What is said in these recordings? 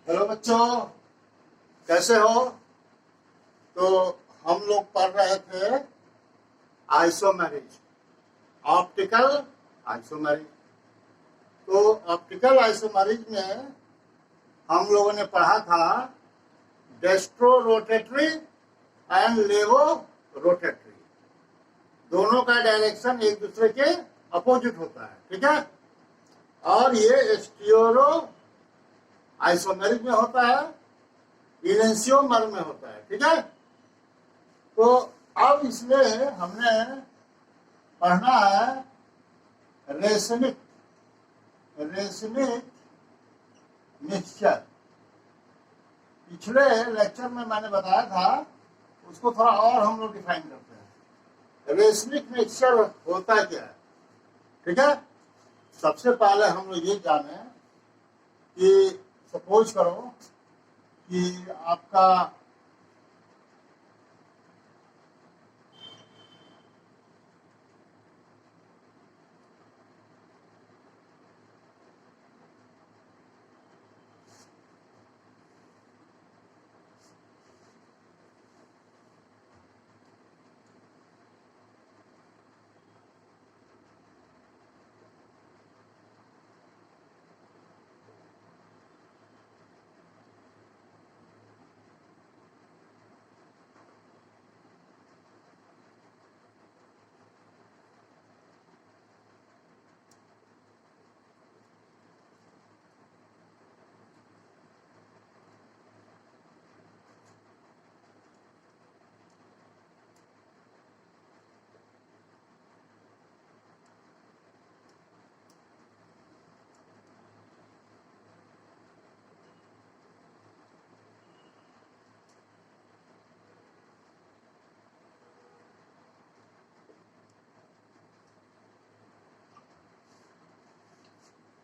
Hello बच्चों, कैसे हो? तो हम लोग पढ़ रहे थे आइसोमेरिज, ऑप्टिकल आइसोमेरिज। तो ऑप्टिकल आइसोमेरिज में हम लोगों ने पढ़ा था डेस्ट्रो रोटेटरी एंड लेवो रोटेटरी। दोनों का डायरेक्शन एक दूसरे के अपोजिट होता है, ठीक है। और ये स्टीरियो आइसोमेरिज में होता है, इलेंशियोमर में होता है, ठीक है। तो अब इसमें हमने पढ़ना है रेसमिक मिक्सचर। पिछले लेक्चर में मैंने बताया था, उसको थोड़ा और हम लोग डिफाइन करते हैं। रेसमिक मिक्सचर होता क्या है, ठीक है। सबसे पहले हम लोग ये जाने कि सपोज करो कि आपका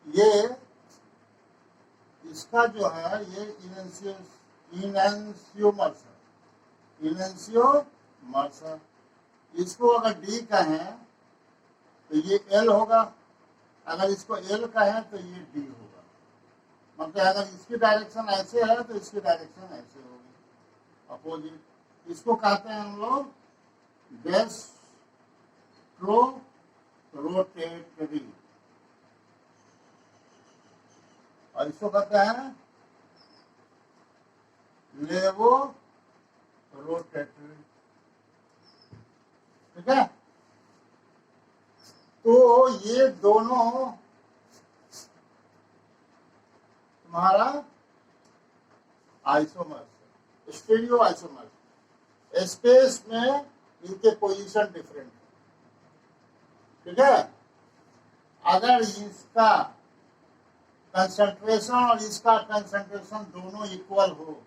ये इसका जो है ये इलेंशियोमर्स है, इलेंशियोमर्स है। इसको अगर डी कहें तो ये एल होगा, अगर इसको एल कहें तो ये डी होगा। मतलब अगर इसकी डायरेक्शन ऐसे है तो इसकी डायरेक्शन ऐसे होगी, अपोजिट। इसको कहते हैं हम लोग डेस्ट्रो रोटेटरी, और इसको कहते हैं लेवो रोटेटरी, ठीक है। तो ये दोनों तुम्हारा आइसोमर्स, स्टीरियो आइसोमर्स। स्पेस में इनके पोजीशन डिफरेंट है, ठीक है। अगर इसका कंसंट्रेशन और इसका कंसंट्रेशन दोनों इक्वल हो,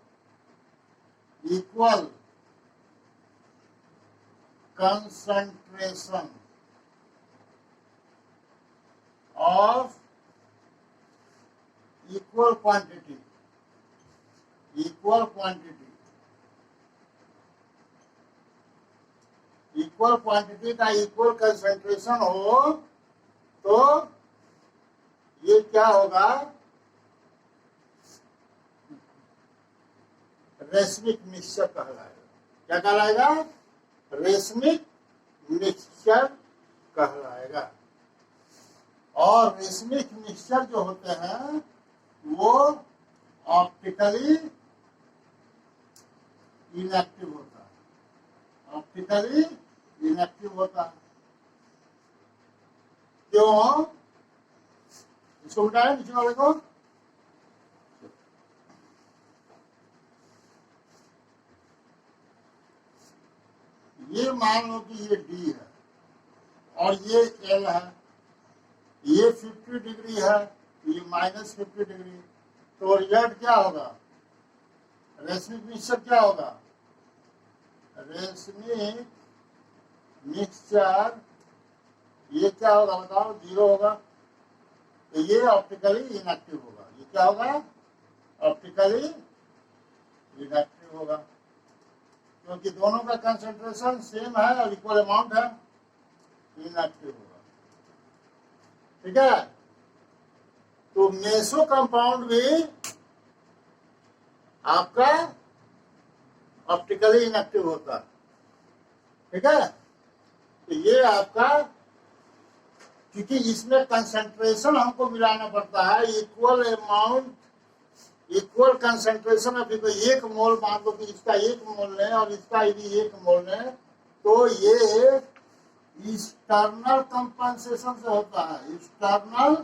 equal concentration of equal quantity, equal quantity का इक्वल कंसंट्रेशन हो तो ये क्या होगा, रेसमिक मिक्सचर कहलाएगा। क्या कहलाएगा? रेसमिक मिक्सचर कहलाएगा। और रेसमिक मिक्सचर जो होते हैं वो ऑप्टिकली इनएक्टिव होता है, ऑप्टिकली इनएक्टिव होता है। क्यों? इसको बताया नीचे वाले को। ये मान लो कि ये डी है और ये एल है, ये 50 डिग्री है, ये -50 डिग्री। तो रिजल्ट क्या होगा? रेसमिक मिक्सचर क्या होगा? रेसमिक मिक्सचर ये क्या होगा बताओ? 0 होगा। तो ये ऑप्टिकली इनएक्टिव होगा। ये क्या होगा? ऑप्टिकली इनएक्टिव होगा, क्योंकि दोनों का कंसंट्रेशन सेम है और इक्वल अमाउंट है, इनएक्टिव होगा, ठीक है। तो मेसो कंपाउंड भी आपका ऑप्टिकली इनएक्टिव होता है। ठीक है, तो ये आपका, क्योंकि इसमें कंसंट्रेशन हमको मिलाना पड़ता है, इक्वल अमाउंट, इक्वल कंसंट्रेशन। अभी तो 1 मोल मान लो कि इसका 1 मोल लें और इसका भी 1 मोल लें, तो ये एक्सटर्नल कंपनसेशन से होता है, एक्सटर्नल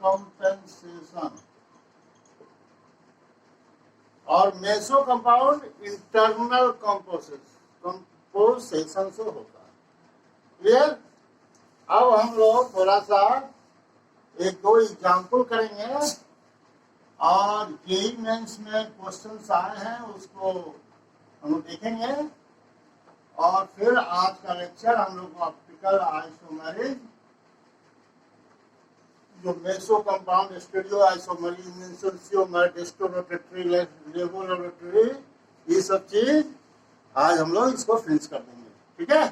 कंपनसेशन। और मेसो कंपाउंड इंटरनल कंपोजिशन से होता है। क्लियर? अब हम लोग थोड़ा सा 1-2 एग्जाम्पल करेंगे और जेईई मेंस में क्वेश्चंस आए हैं उसको हम लोग देखेंगे, और फिर आज का लेक्चर हम लोग ऑप्टिकल आइसोमेरिज, जो meso compound studio isomerism, laboratory, ये सब चीज आज हम लोग इसको फिनिश कर देंगे। ठीक है,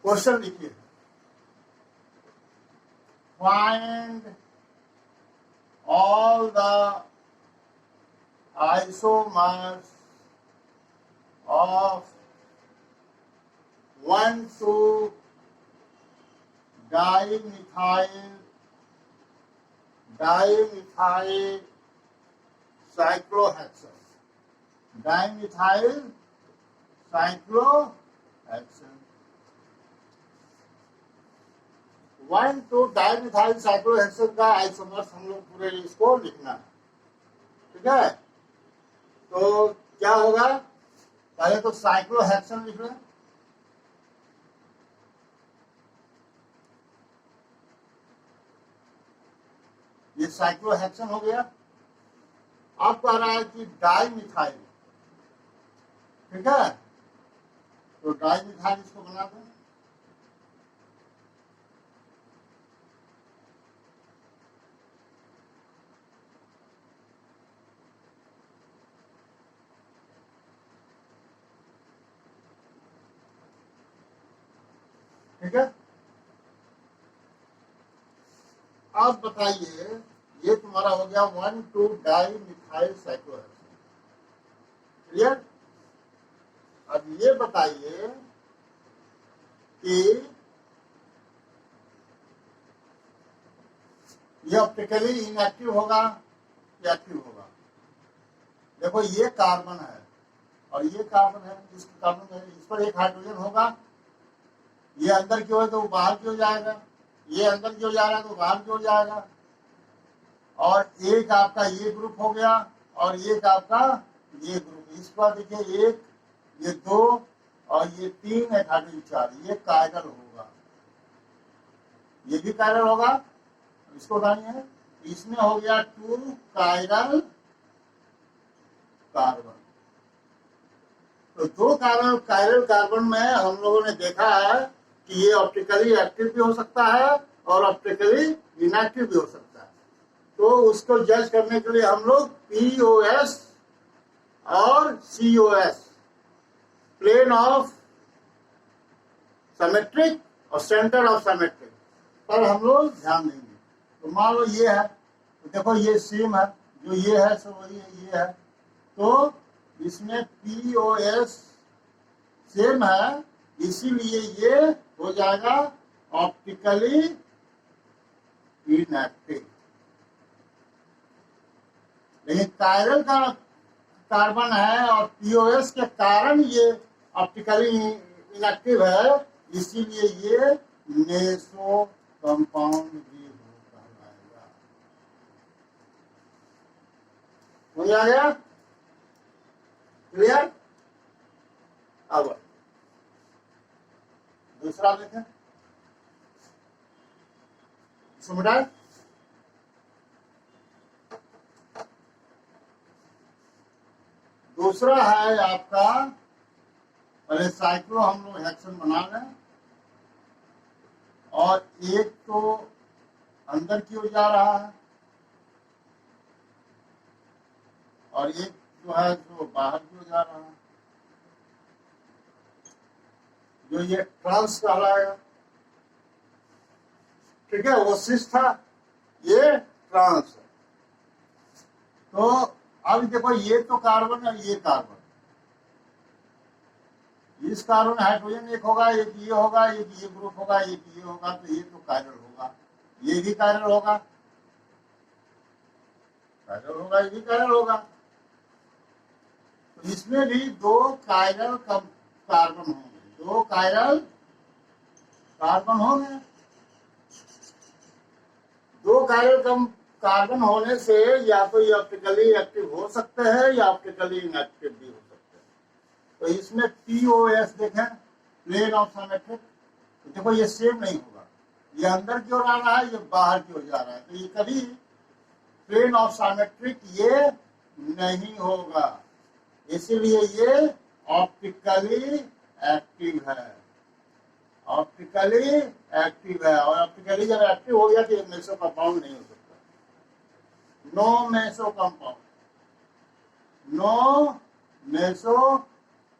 क्वेश्चन लिखिए, find all the isomers of 1,2-dimethyl cyclohexane. Dimethyl cyclohexane. 1,2-dimethyl cyclohexane का आइसोमर्स हम लोग पूरे इसको लिखना है। ठीक है, तो क्या होगा, पहले तो साइक्लोहेक्सेन लिख लें। ये साइक्लोहेक्सेन हो गया। अब कह रहा है कि डाइमिथाइल। ठीक है, तो डाइमिथाइल इसको बना दें। ठीक है, अब बताइए, ये तुम्हारा हो गया 1,2-डाइमिथाइल साइक्लोहेक्सेन। क्लियर? अब ये बताइए कि ये ऑप्टिकली इनएक्टिव होगा या एक्टिव होगा? देखो, ये कार्बन है और ये कार्बन है, इस कार्बन है, इस पर एक हाइड्रोजन होगा, ये अंदर की ओर तो बाहर की ओर जाएगा, ये अंदर की ओर जा रहा है तो बाहर की ओर जाएगा, और एक आपका ये ग्रुप हो गया और एक आपका ये ग्रुप। इस पर देखिए, एक, ये 2 और ये 3 है, 4, ये कायरल होगा, ये भी कायरल होगा। इसको बताइए, इसमें हो गया 2 कायरल कार्बन। तो 2 कायरल कार्बन में हम लोगों ने देखा है कि ये ऑप्टिकली एक्टिव भी हो सकता है और ऑप्टिकली इनएक्टिव भी हो सकता है। तो उसको जज करने के लिए हम लोग POS और COS, प्लेन ऑफ सिमेट्रिक और सेंटर ऑफ सिमेट्रिक, पर हम लोग ध्यान देंगे। तो मान लो ये है, तो देखो ये सेम है, जो ये है सो वही ये है, तो इसमें POS सेम है, इसीलिए ये हो जाएगा ऑप्टिकली इनएक्टिव। लेकिन कायरल का कार्बन है और POS के कारण ये ऑप्टिकली इनएक्टिव है, इसीलिए ये मेसो कंपाउंड भी कहलाएगा। समझ आ गया? क्लियर? अब दूसरा देखें, समझा? दूसरा है आपका, पहले साइक्लो हम लोग हेक्सेन बना लें, और एक तो अंदर की ओर जा रहा है और एक जो है जो बाहर की ओर जा रहा है, जो ये ट्रांस कहलाएगा। ठीक है, वो सिस था, ये ट्रांस है। तो अब देखो ये तो कार्बन है, ये कार्बन, इस कार्बन हाइड्रोजन एक होगा, एक ये होगा, एक ये ग्रुप होगा, एक ये होगा, तो ये तो कायरल होगा, ये भी कायरल होगा, कायरल होगा, ये भी कायरल होगा। तो इसमें भी दो कायरल कार्बन होंगे, दो कायरल कार्बन होंगे। दो कायरल कार्बन होने से या तो ये ऑप्टिकली एक्टिव हो सकते हैं या ऑप्टिकली इनएक्टिव भी हो सकते हैं। तो इसमें POS देखें, प्लेन ऑफ सिमेट्रिक, तो देखो ये सेम नहीं होगा, ये अंदर की ओर आ रहा है, ये बाहर की ओर जा रहा है, तो ये कभी प्लेन ऑफ सिमेट्रिक ये नहीं होगा, इसीलिए ये ऑप्टिकली एक्टिव है, ऑप्टिकली एक्टिव है। और ऑप्टिकली जब एक्टिव हो गया तो ये मेसो कंपाउंड नहीं हो सकता, no meso compound, no meso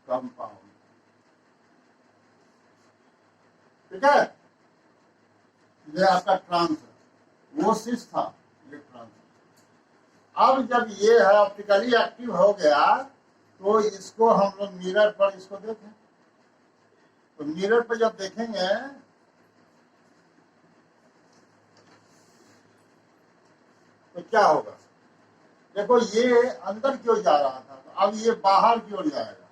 compound, ठीक है। ये आपका ट्रांस है, वो सिस था, ये ट्रांस। अब जब ये है ऑप्टिकली एक्टिव हो गया तो इसको हम लोग मिरर पर इसको देखें, तो मिरर पर जब देखेंगे तो क्या होगा, देखो ये अंदर की ओर जा रहा था, तो अब ये बाहर की ओर जाएगा,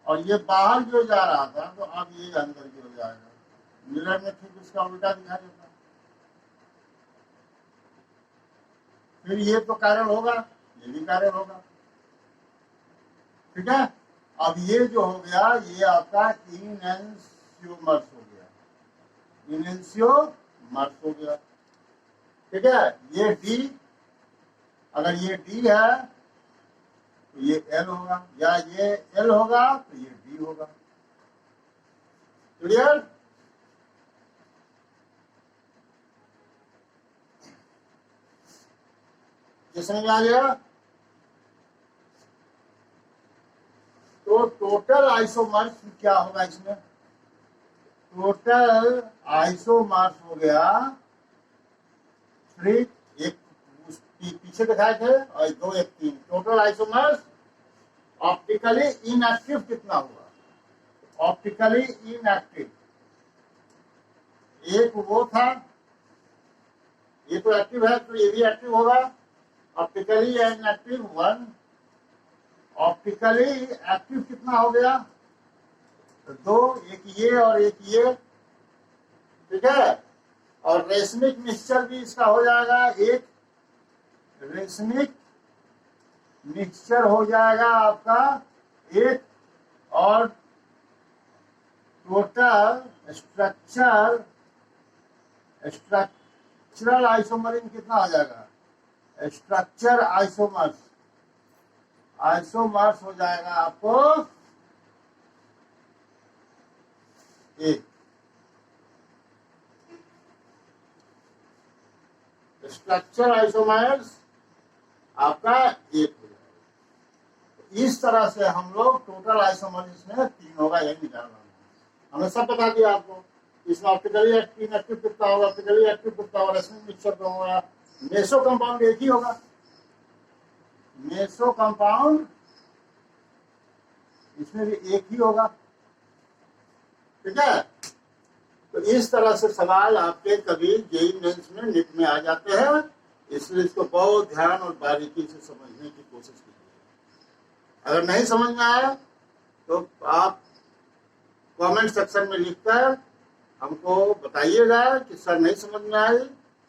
और ये बाहर की ओर जा रहा था, तो अब ये अंदर की ओर जाएगा। मिरर में ठीक उसका उल्टा दिखाई देता है। फिर ये तो कायरल होगा, ये भी कायरल होगा, ठीक है। अब ये जो हो गया ये आपका इनएंशियोमर्स हो गया, इनएंशियोमर्स हो गया, ठीक है। ये D, अगर ये D है तो ये L होगा, या ये L होगा तो ये D होगा, क्लियर। ये समझ आ गया। तो टोटल आइसोमर्स क्या होगा इसमें, टोटल आइसोमर्स हो गया 3, एक पीछे दिखाए थे और 2 1 3, टोटल आइसोमर्स। ऑप्टिकली इनएक्टिव कितना हुआ, ऑप्टिकली इनएक्टिव एक वो था, ये तो एक्टिव है तो ये भी एक्टिव होगा, ऑप्टिकली इनएक्टिव 1, ऑप्टिकली एक्टिव कितना हो गया, तो 2, एक ये और एक ये, ठीक है। और रेशमिक मिक्सचर भी इसका हो जाएगा, एक रेशमिक मिक्सचर हो जाएगा आपका एक, और टोटल स्ट्रक्चरल आइसोमरिन कितना हो जाएगा, स्ट्रक्चर आइसोमर्स, आइसोमर्स हो जाएगा आपको एक, स्ट्रक्चर आइसोमर्स आपका एक हो जाएगा। इस तरह से हम लोग टोटल आइसोमर्स में 3 होगा, यही निकालना हमें सब बता दिया आपको। इसमें ऑप्टिकली इनएक्टिव कितना होगा, ऑप्टिकली एक्टिव कितना होगा, रेशमिक मिक्सचर का होगा, मेसो कंपाउंड एक ही होगा, मेसो कंपाउंड इसमें भी एक ही होगा, ठीक है। तो इस तरह से सवाल आपके कभी जेईई मेंस में निट में आ जाते हैं, इसलिए इसको बहुत ध्यान और बारीकी से समझने की कोशिश कीजिए। अगर नहीं समझ में आया तो आप कमेंट सेक्शन में लिखकर हमको बताइएगा कि सर नहीं समझ में आई,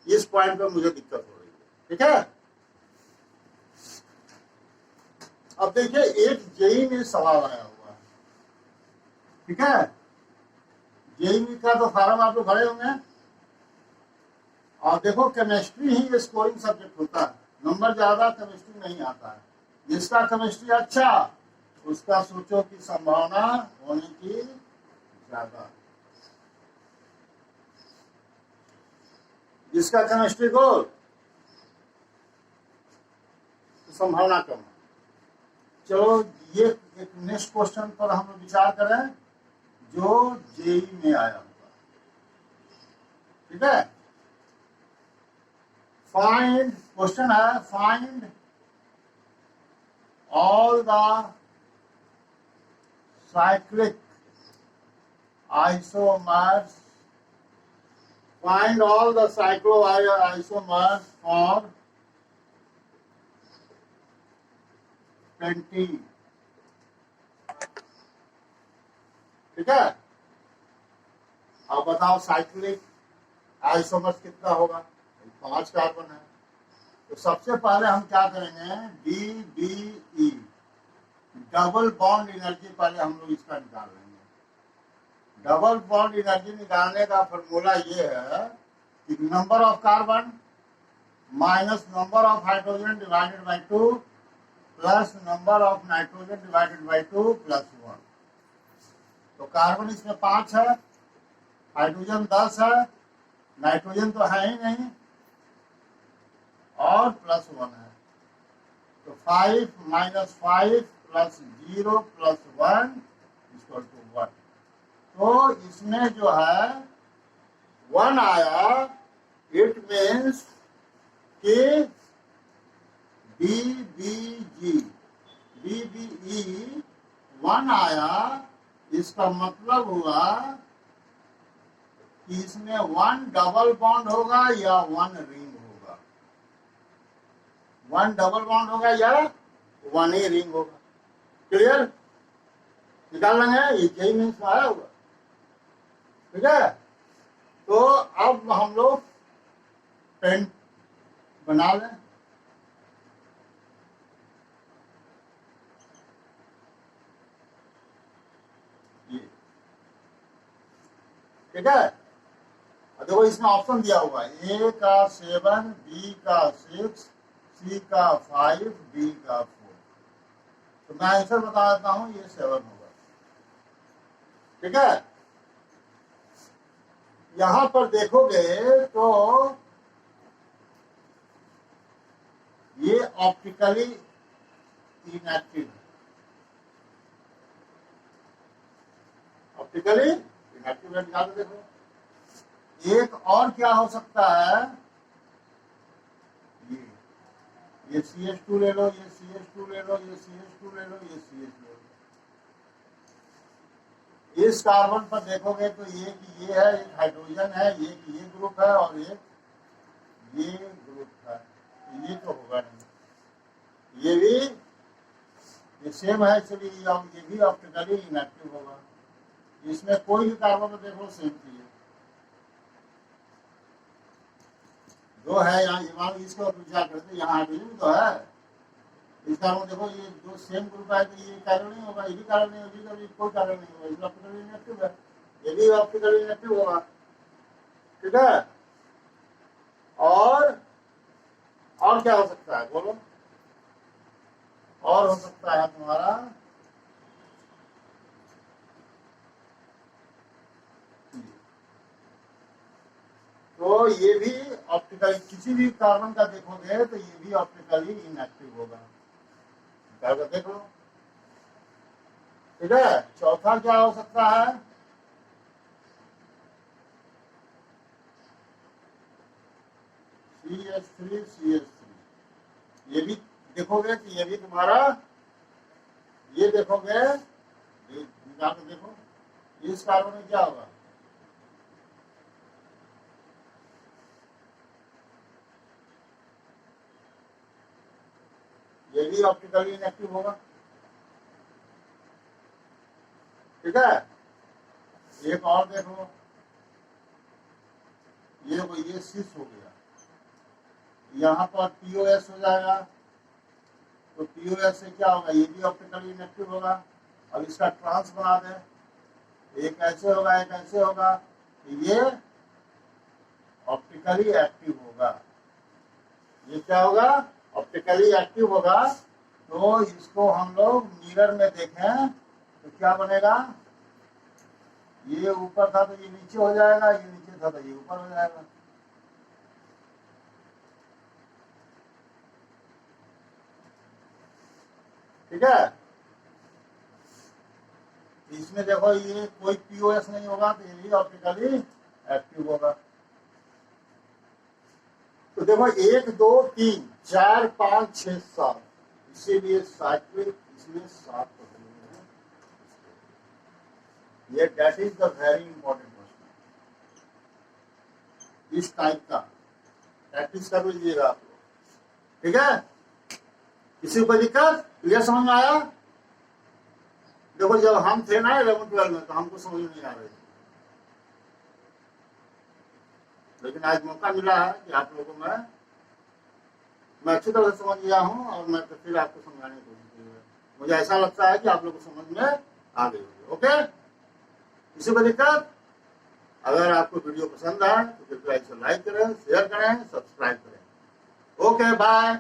इस पॉइंट पे मुझे दिक्कत हो रही है, ठीक है। अब देखिए एक जेईई में सवाल आया हुआ है, ठीक है। जेईई का तो फॉर्म आप लोग भरे होंगे, और देखो केमिस्ट्री ही ये स्कोरिंग सब्जेक्ट होता है, नंबर ज्यादा केमिस्ट्री नहीं आता है। जिसका केमिस्ट्री अच्छा उसका सोचो की संभावना होने की ज्यादा, जिसका केमिस्ट्री को संभावना कम है। चलो ये एक नेक्स्ट क्वेश्चन पर हम विचार करें जो जेईई में आया होगा। ठीक है। फाइंड, क्वेश्चन है find all the cyclic isomers, find all the cycloisomers for 20, ठीक है। अब बताओ साइक्लिक आइसोमर्स कितना होगा, 5 कार्बन है। तो सबसे पहले हम क्या करेंगे, DBE डबल बॉन्ड एनर्जी पहले हम लोग इसका निकाल लेंगे। डबल बॉन्ड एनर्जी निकालने का फॉर्मूला ये है कि number of carbon minus number of hydrogen divided by 2 plus number of nitrogen divided by 2 plus 1। तो कार्बन इसमें 5 है, हाइड्रोजन 10 है, नाइट्रोजन तो है ही नहीं, और प्लस 1 है। तो 5 minus 5 plus 0 plus 1 equal to 1। तो इसमें जो है 1 आया, इट मीन्स कि DBE 1 आया, इसका मतलब हुआ कि इसमें 1 डबल बॉन्ड होगा या 1 रिंग होगा, 1 डबल बॉन्ड होगा या 1 ही रिंग होगा। क्लियर, निकाल लेंगे, यही मीन्स आया होगा, ठीक है। तो अब हम लोग पेन बना लें। ये ठीक है। देखो इसमें ऑप्शन दिया हुआ है, A का 7, B का 6, C का 5, D का 4। तो मैं आंसर बता देता हूं, ये 7 होगा, ठीक है। यहां पर देखोगे तो ये ऑप्टिकली इनएक्टिव है, ऑप्टिकली इनएक्टिव है, निकाल देखो। एक और क्या हो सकता है, ये CH2 ले लो, ये CH2 ले लो, ये CH2 ले लो, ये CH ले लो। इस कार्बन पर देखोगे तो ये कि ये है, एक हाइड्रोजन है, ये ग्रुप है, और एक ये ग्रुप है। तो ये तो होगा नहीं, ये भी ये सेम है, चलिए ये भी ऑप्टिकली इनएक्टिव होगा। इसमें कोई भी कार्बन पर देखो सेम चीज है, दो है यहाँ, इसको क्या करते हैं, यहाँ हाइड्रोजन तो है, इस कारण देखो ये दो सेम ग्रुप है, तो ये कारण नहीं होगा, ये भी कारण नहीं होगी, तो कोई कारण नहीं होगा, इसमें ऑप्टिकली इनएक्टिव है, ये भी ऑप्टिकली इनएक्टिव होगा, ठीक है। और क्या हो सकता है बोलो, और हो सकता है तुम्हारा तो ये भी ऑप्टिकली, किसी भी कार्बन का देखोगे तो ये भी ऑप्टिकली इनएक्टिव होगा, देख लो, ठीक है। चौथा क्या हो सकता है, CH3 ये भी देखोगे कि ये भी तुम्हारा, ये देखोगे, ये निकाल के देखो, इस कार्बन में क्या होगा, ये भी ऑप्टिकली इनएक्टिव होगा, ठीक है। एक और देखो, ये 6 हो गया, यहाँ पर POS हो जाएगा, तो POS से क्या होगा, ये भी ऑप्टिकली इनएक्टिव होगा। अब इसका ट्रांस बना दें, एक ऐसे होगा, एक ऐसे होगा, तो ये ऑप्टिकली एक्टिव होगा, ये क्या होगा, ऑप्टिकली एक्टिव होगा। तो इसको हम लोग मिरर में देखें तो क्या बनेगा, ये ऊपर था तो ये नीचे हो जाएगा, ये नीचे था तो ये ऊपर हो जाएगा, ठीक है। इसमें देखो ये कोई POS नहीं होगा, तो ये भी ऑप्टिकली एक्टिव होगा, तो देखो 1 2 3 4 5 6 7, इसीलिए साइक्लिक इसमें 7 पकड़े हैं। ये that is the very important question, इस टाइप का प्रैक्टिस कर लीजिएगा आप लोग, ठीक है। किसी को दिक्कत, क्लियर समझ में आया? देखो जब हम थे ना 11-12 में तो हमको समझ नहीं आ रही थी, लेकिन आज मौका मिला है कि आप लोगों को मैं अच्छी तरह से समझ गया हूं और मैं तो फिर आपको समझाने की कोशिश की है। मुझे ऐसा लगता है कि आप लोगों को समझ में आ गई होगी। ओके, किसी को दिक्कत? अगर आपको वीडियो पसंद आए तो कृपया इसे लाइक करें, शेयर करें, सब्सक्राइब करें। Okay, bye.